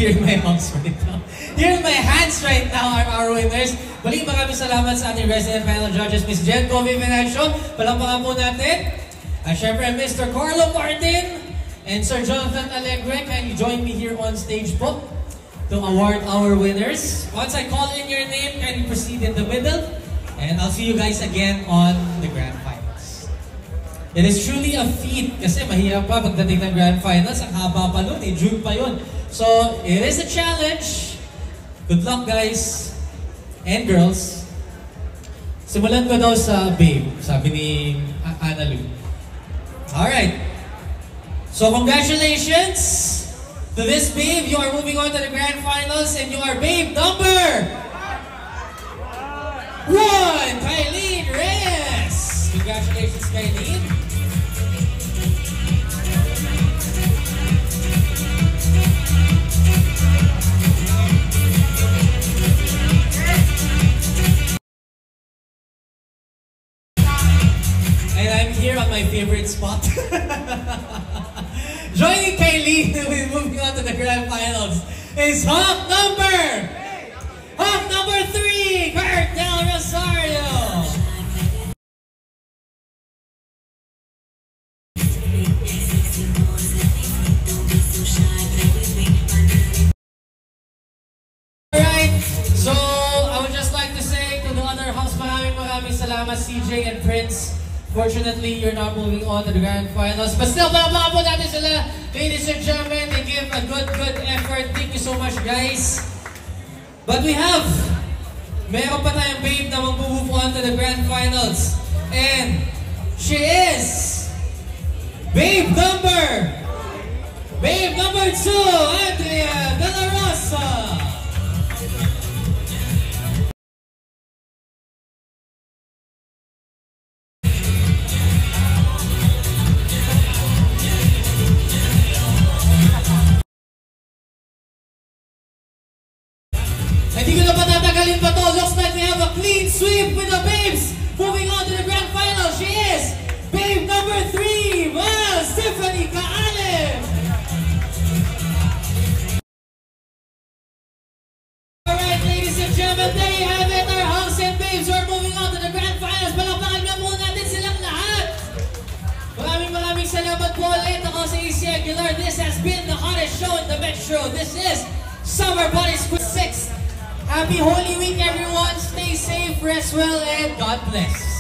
here in my house right now. Here in my hands right now are our winners. Maraming salamat sa ating resident panel judges, Ms. Jen Kobe Venancio. Palampakan po natin. At syempre, Mr. Carlo Martin and Sir Jonathan Alegre. Can you join me here on stage po to award our winners? Once I call in your name, can you proceed in the middle? And I'll see you guys again on the Grand Finals. It is truly a feat kasi mahirap pa pagdating ng Grand Finals. Ang haba pa nun, June pa yun. So, it is a challenge. Good luck, guys and girls. Simulan ko daw sa Babe, sabi ni Ana Lu. Alright. So, congratulations to this Babe. You are moving on to the Grand Finals and you are Babe number 1, Kylene Reyes. Congratulations, Kylene. And I'm here on my favorite spot. Joining Kylene, moving on to the Grand Finals, is Hawk number 3, Kurt Del Rosario. Alright, so I would just like to say to the other house, maraming salamat CJ and Prince. Fortunately, you're not moving on to the Grand Finals. But still, palapalakan po natin sila. Ladies and gentlemen, they give a good effort. Thank you so much, guys. But meron pa tayong Babe na mag-move on to the Grand Finals. And she is Babe number 2, Andrea De La Rosa. Hindi ko na patatagalin pa to. Looks like we have a clean sweep with the Babes. Moving on to the Grand Final, she is Babe number 3, Stephanie Kaalim. Alright, ladies and gentlemen, there you have it. Our house and Babes are moving on to the Grand Finals. Palakpakan nga muna natin silang lahat. Maraming salamat po ulit. Ako si AC Aguilar. This has been the hottest show in the Metro. This is Summer Body Squid 6. Happy Holy Week, everyone. Stay safe, rest well, and God bless.